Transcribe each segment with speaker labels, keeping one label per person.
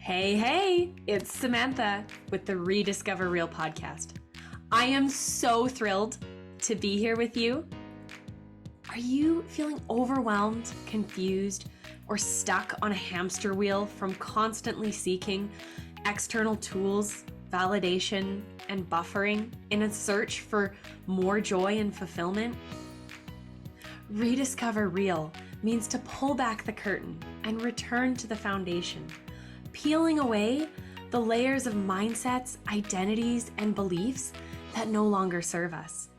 Speaker 1: Hey, it's Samantha with the Rediscover Real podcast. I am so thrilled to be here with you. Are you feeling overwhelmed, confused, or stuck on a hamster wheel from constantly seeking external tools, validation, and buffering in a search for more joy and fulfillment? Rediscover Real means to pull back the curtain and return to the foundation, peeling away the layers of mindsets, identities, and beliefs that no longer serve us.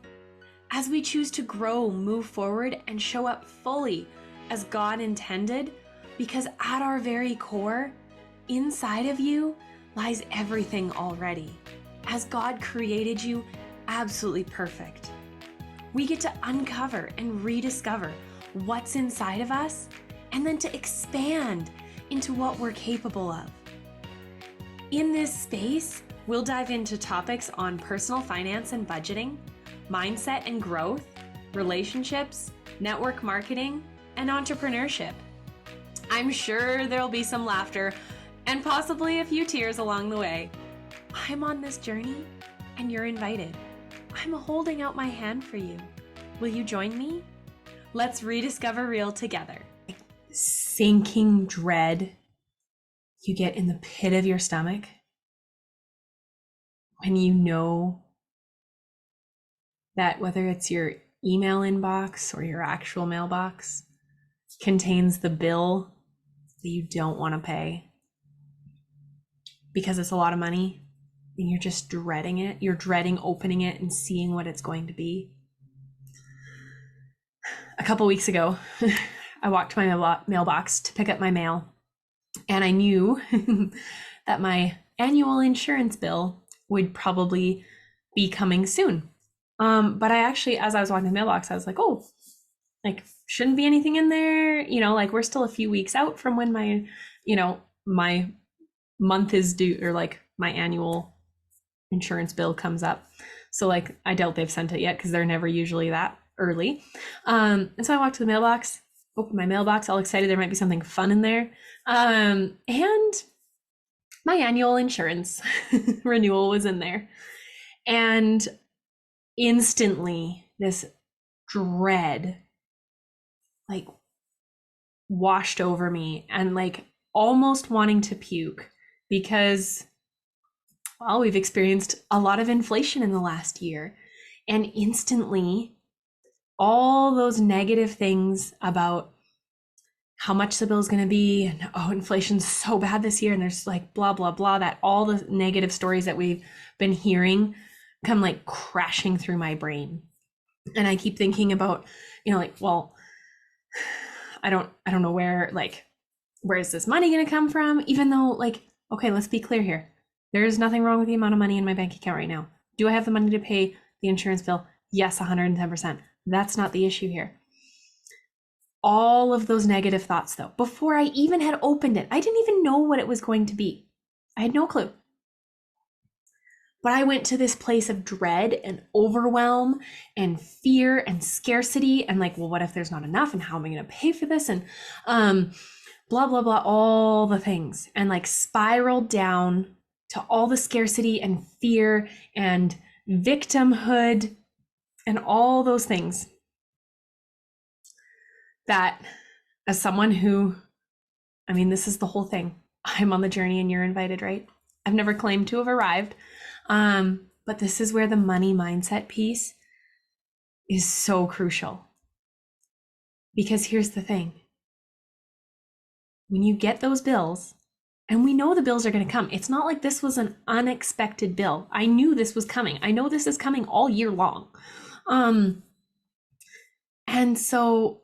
Speaker 1: As we choose to grow, move forward, and show up fully as God intended, because at our very core, inside of you, lies everything already, as God created you absolutely perfect. We get to uncover and rediscover what's inside of us, and then to expand into what we're capable of. In this space, we'll dive into topics on personal finance and budgeting, mindset and growth, relationships, network marketing, and entrepreneurship. I'm sure there'll be some laughter and possibly a few tears along the way. I'm on this journey and you're invited. I'm holding out my hand for you. Will you join me? Let's rediscover real together. Sinking dread you get in the pit of your stomach when you know that whether it's your email inbox or your actual mailbox contains the bill that you don't want to pay because it's a lot of money and you're just dreading it. You're dreading opening it and seeing what it's going to be. A couple weeks ago, I walked to my mailbox to pick up my mail, and I knew that my annual insurance bill would probably be coming soon. But I actually, as I was walking the mailbox, I was like, oh, shouldn't be anything in there. We're still a few weeks out from when my month is due, or my annual insurance bill comes up. So I doubt they've sent it yet because they're never usually that early. And so I walked to the mailbox, opened my mailbox, all excited there might be something fun in there. And my annual insurance renewal was in there. And instantly this dread washed over me, and almost wanting to puke because, well, we've experienced a lot of inflation in the last year. And instantly all those negative things about how much the bill is going to be, and inflation's so bad this year, and there's blah blah blah, that all the negative stories that we've been hearing come crashing through my brain. And I keep thinking about, well, I don't know where is this money going to come from, even though okay, let's be clear here. There's nothing wrong with the amount of money in my bank account right now. Do I have the money to pay the insurance bill? Yes, 110%. That's not the issue here. All of those negative thoughts, though, before I even had opened it, I didn't even know what it was going to be. I had no clue. But I went to this place of dread and overwhelm and fear and scarcity and well, what if there's not enough, and how am I going to pay for this? And blah, blah, blah, all the things, and spiraled down to all the scarcity and fear and victimhood and all those things that, as someone who, this is the whole thing. I'm on the journey and you're invited, right? I've never claimed to have arrived. But this is where the money mindset piece is so crucial. Because here's the thing. When you get those bills, and we know the bills are going to come, it's not like this was an unexpected bill. I knew this was coming. I know this is coming all year long. And so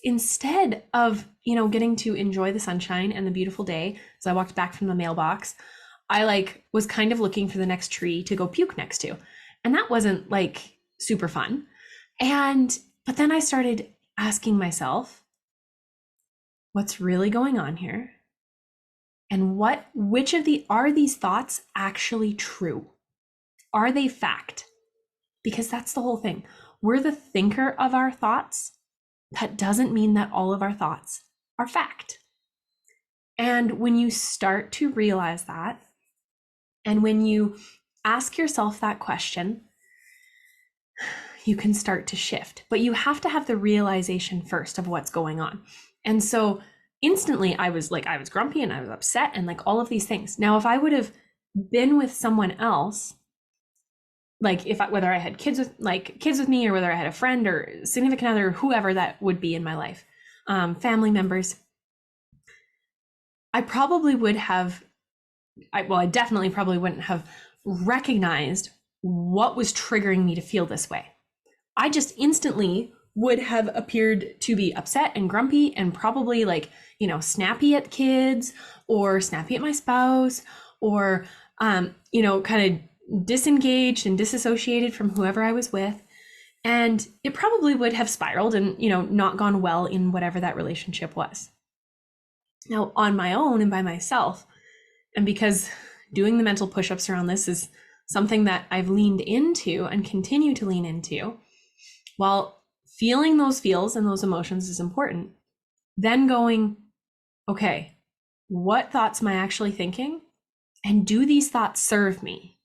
Speaker 1: instead of, getting to enjoy the sunshine and the beautiful day, as I walked back from the mailbox, I was kind of looking for the next tree to go puke next to. And that wasn't super fun. But then I started asking myself, what's really going on here? And which of are these thoughts actually true? Are they fact? Because that's the whole thing. We're the thinker of our thoughts. That doesn't mean that all of our thoughts are fact. And when you start to realize that, and when you ask yourself that question, you can start to shift. But you have to have the realization first of what's going on. And so instantly I was grumpy and I was upset and like all of these things. Now, if I would have been with someone else, like whether I had kids with me, or whether I had a friend or significant other, whoever that would be in my life, family members, I probably would have, I definitely probably wouldn't have recognized what was triggering me to feel this way. I just instantly would have appeared to be upset and grumpy and probably snappy at kids or snappy at my spouse, or, kind of disengaged and disassociated from whoever I was with. And it probably would have spiraled and, not gone well in whatever that relationship was. Now, on my own and by myself, and because doing the mental push-ups around this is something that I've leaned into and continue to lean into, while feeling those feels and those emotions is important, then going, okay, what thoughts am I actually thinking? And do these thoughts serve me?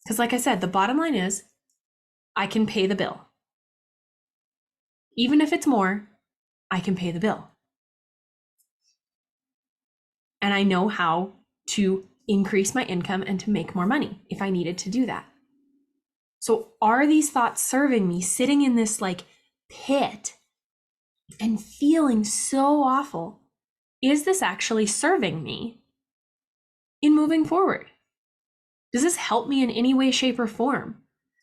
Speaker 1: Because like I said, the bottom line is I can pay the bill. Even if it's more, I can pay the bill. And I know how to increase my income and to make more money if I needed to do that. So are these thoughts serving me, sitting in this pit and feeling so awful? Is this actually serving me in moving forward? Does this help me in any way, shape, or form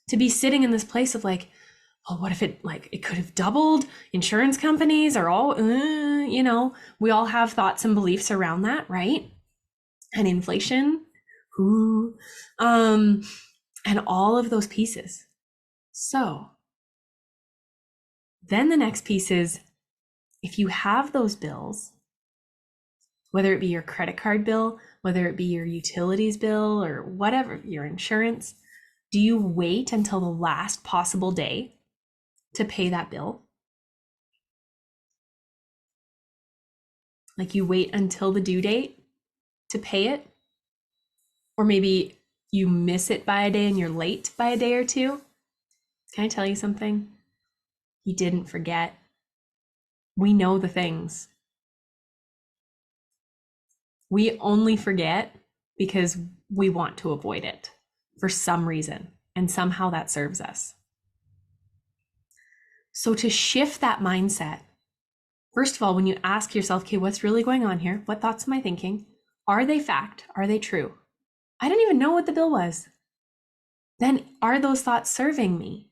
Speaker 1: to be sitting in this place of what if it could have doubled? Insurance companies are all, we all have thoughts and beliefs around that, right? And inflation, and all of those pieces. So then the next piece is, if you have those bills, whether it be your credit card bill, whether it be your utilities bill, or whatever, your insurance, do you wait until the last possible day to pay that bill? Like you wait until the due date to pay it? Or maybe you miss it by a day and you're late by a day or two? Can I tell you something? You didn't forget. We know the things. We only forget because we want to avoid it for some reason, and somehow that serves us. So to shift that mindset, first of all, when you ask yourself, okay, what's really going on here? What thoughts am I thinking? Are they fact? Are they true? I didn't even know what the bill was. Then are those thoughts serving me?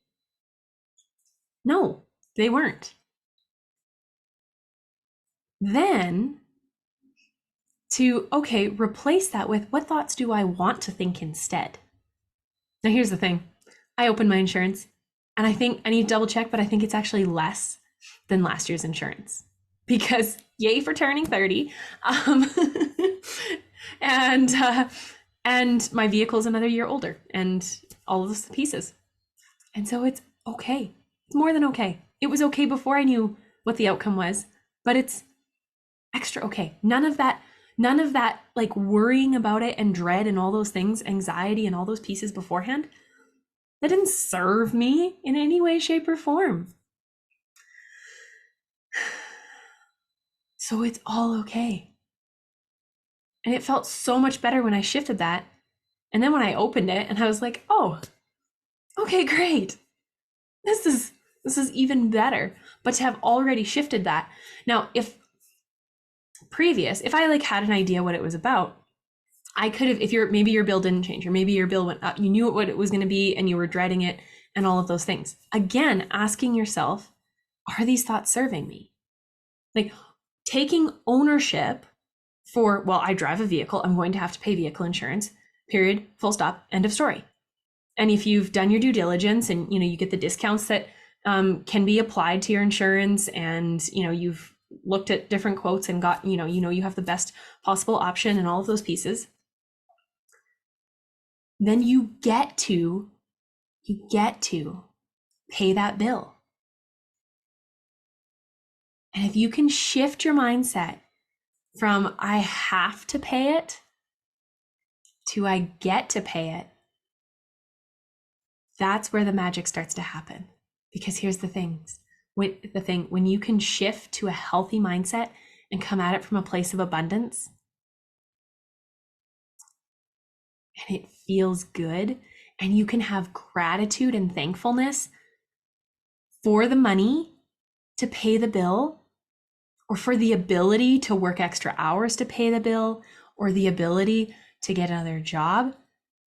Speaker 1: No, they weren't. Then to, replace that with, what thoughts do I want to think instead? Now here's the thing. I opened my insurance and I think I need to double check, but I think it's actually less than last year's insurance, because yay for turning 30. And my vehicle's another year older and all of those pieces. And so it's okay. It's more than okay. It was okay before I knew what the outcome was, but it's extra okay. None of that worrying about it and dread and all those things, anxiety and all those pieces beforehand, that didn't serve me in any way, shape, or form. So it's all okay. And it felt so much better when I shifted that. And then when I opened it and I was like, oh, okay, great. This is even better. But to have already shifted that. Now, if I had an idea what it was about, I could have, maybe your bill didn't change, or maybe your bill went up, you knew what it was going to be and you were dreading it and all of those things. Again, asking yourself, are these thoughts serving me? Taking ownership for, well, I drive a vehicle, I'm going to have to pay vehicle insurance, period, full stop, end of story. And if you've done your due diligence and, you get the discounts that can be applied to your insurance, and, you've looked at different quotes and got, you have the best possible option and all of those pieces, then you get to pay that bill. And if you can shift your mindset from I have to pay it to I get to pay it, that's where the magic starts to happen. Because here's the things. When you can shift to a healthy mindset and come at it from a place of abundance, and it feels good, and you can have gratitude and thankfulness for the money to pay the bill, or for the ability to work extra hours to pay the bill, or the ability to get another job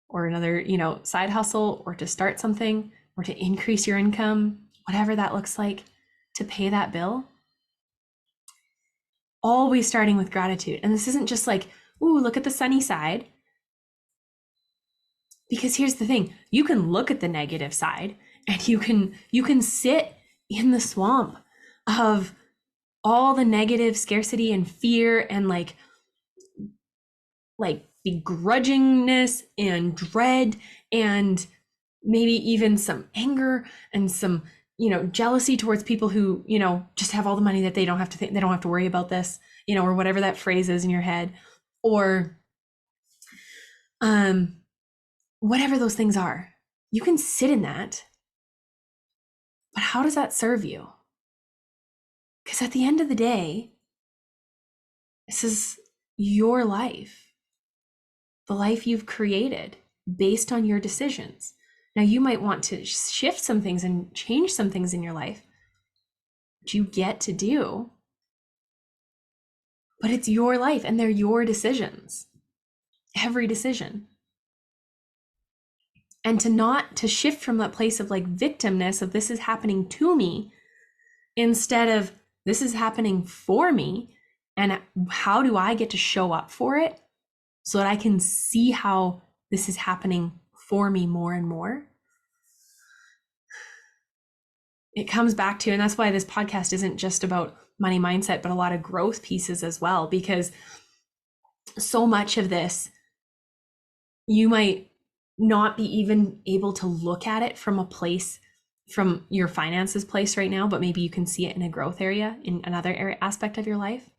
Speaker 1: or another, side hustle, or to start something, or to increase your income, whatever that looks like, to pay that bill. Always starting with gratitude. And this isn't just like, ooh, look at the sunny side. Because here's the thing, you can look at the negative side, and you can sit in the swamp of all the negative scarcity and fear and like begrudgingness and dread, and maybe even some anger and some jealousy towards people who just have all the money that they don't have to think, they don't have to worry about this, or whatever that phrase is in your head, or whatever those things are. You can sit in that, but how does that serve you? Because at the end of the day, this is your life, the life you've created based on your decisions. Now, you might want to shift some things and change some things in your life, which you get to do, but it's your life and they're your decisions, every decision. And to shift from that place of like victimness of this is happening to me, instead of this is happening for me, and how do I get to show up for it so that I can see how this is happening for me more and more. It comes back to, and that's why this podcast isn't just about money mindset, but a lot of growth pieces as well, because so much of this, you might not be even able to look at it from a place, from your finances place right now, but maybe you can see it in a growth area, in another area, aspect of your life.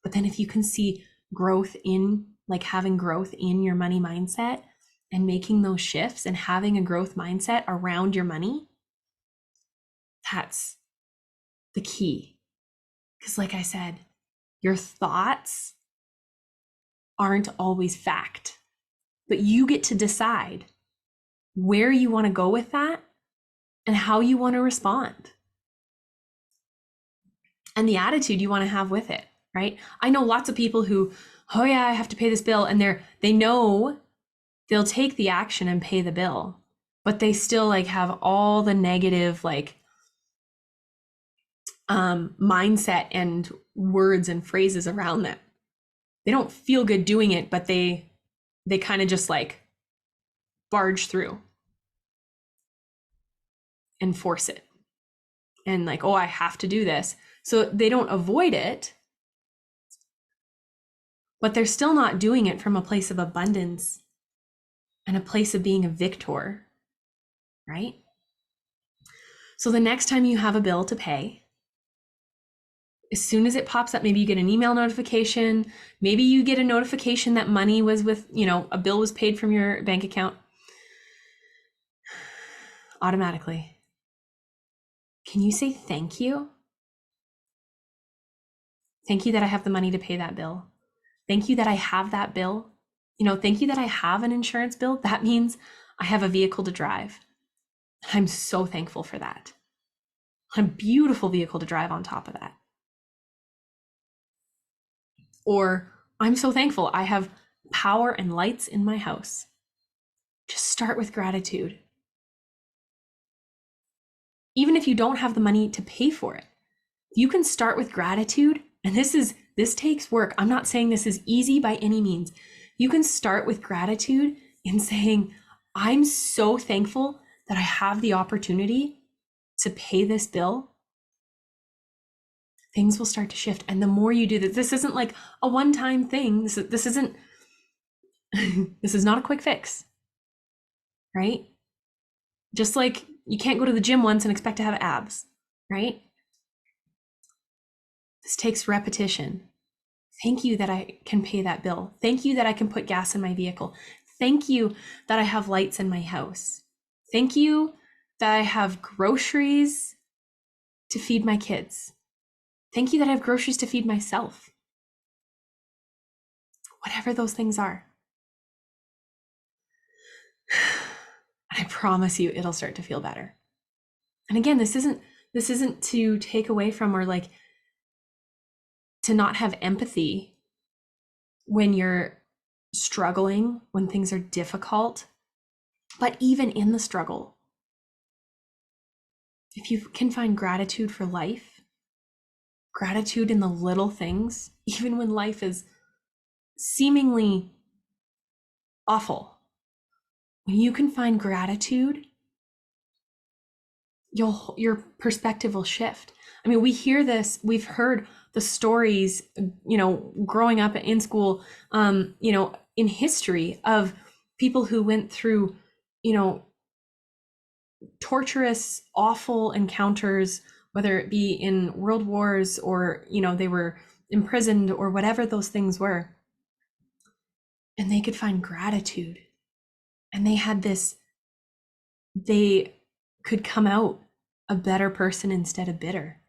Speaker 1: But then if you can see growth in, like having growth in your money mindset and making those shifts and having a growth mindset around your money, that's the key. Because like I said, your thoughts aren't always fact, but you get to decide where you want to go with that and how you want to respond and the attitude you want to have with it, right? I know lots of people who, oh yeah, I have to pay this bill, and they know they'll take the action and pay the bill, but they still like have all the negative mindset and words and phrases around that. They don't feel good doing it, but they kind of just like barge through and force it. And like, oh, I have to do this. So they don't avoid it, but they're still not doing it from a place of abundance and a place of being a victor, right? So the next time you have a bill to pay, as soon as it pops up, maybe you get an email notification, maybe you get a notification that money was with, a bill was paid from your bank account automatically. Can you say thank you? Thank you that I have the money to pay that bill. Thank you that I have that bill. Thank you that I have an insurance bill. That means I have a vehicle to drive. I'm so thankful for that. A beautiful vehicle to drive on top of that. Or I'm so thankful I have power and lights in my house. Just start with gratitude. Even if you don't have the money to pay for it, you can start with gratitude. And this takes work. I'm not saying this is easy by any means. You can start with gratitude in saying, I'm so thankful that I have the opportunity to pay this bill. Things will start to shift. And the more you do this isn't like a one-time thing. This isn't, this is not a quick fix, right? Just like you can't go to the gym once and expect to have abs, right? This takes repetition. Thank you that I can pay that bill. Thank you that I can put gas in my vehicle. Thank you that I have lights in my house. Thank you that I have groceries to feed my kids. Thank you that I have groceries to feed myself. Whatever those things are. And I promise you it'll start to feel better. And again, this isn't to take away from or like to not have empathy when you're struggling, when things are difficult. But even in the struggle, if you can find gratitude for life, gratitude in the little things, even when life is seemingly awful, when you can find gratitude, your perspective will shift. I mean, we hear this, we've heard the stories, growing up in school, in history of people who went through, torturous, awful encounters, whether it be in world wars or, they were imprisoned or whatever those things were. And they could find gratitude. And they could come out a better person instead of bitter.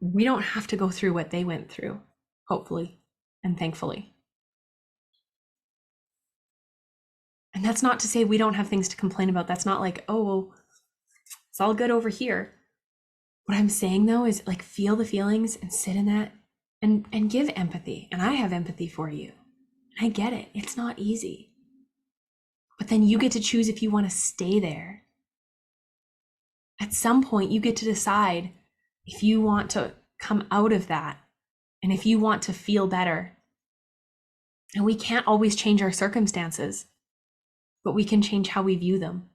Speaker 1: We don't have to go through what they went through, hopefully and thankfully. And that's not to say we don't have things to complain about. That's not like, oh, well, it's all good over here. What I'm saying though is like feel the feelings and sit in that and give empathy. And I have empathy for you. I get it. It's not easy. But then you get to choose if you want to stay there. At some point, you get to decide if you want to come out of that and if you want to feel better. And we can't always change our circumstances, but we can change how we view them.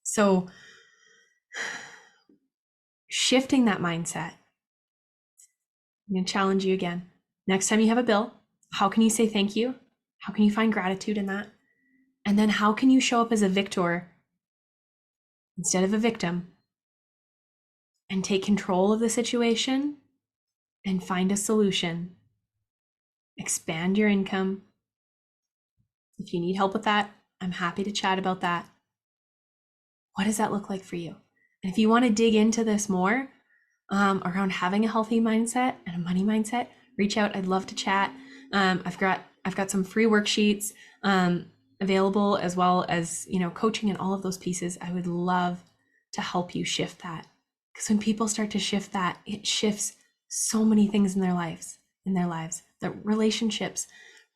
Speaker 1: So shifting that mindset, I'm going to challenge you again. Next time you have a bill, how can you say thank you? How can you find gratitude in that? And then how can you show up as a victor instead of a victim and take control of the situation and find a solution? Expand your income. If you need help with that, I'm happy to chat about that. What does that look like for you? And if you want to dig into this more around having a healthy mindset and a money mindset, reach out. I'd love to chat. I've got some free worksheets available, as well as coaching and all of those pieces. I would love to help you shift that, because when people start to shift that, it shifts so many things in their lives, the relationships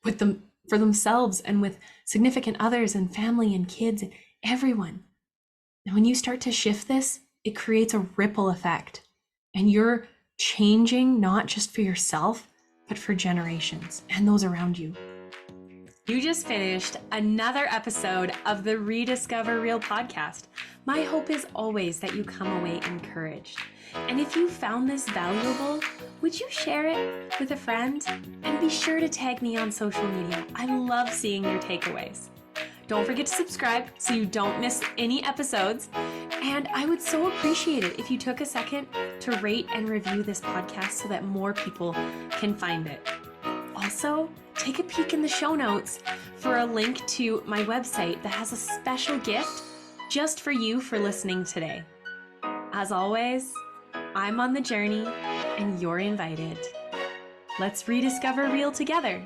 Speaker 1: with them, for themselves, and with significant others and family and kids and everyone. And when you start to shift this, it creates a ripple effect, and you're changing not just for yourself, but for generations and those around you. You just finished another episode of the Rediscover Real podcast. My hope is always that you come away encouraged. And if you found this valuable, would you share it with a friend? And be sure to tag me on social media. I love seeing your takeaways. Don't forget to subscribe so you don't miss any episodes. And I would so appreciate it if you took a second to rate and review this podcast so that more people can find it. Also, take a peek in the show notes for a link to my website that has a special gift just for you for listening today. As always, I'm on the journey and you're invited. Let's rediscover real together.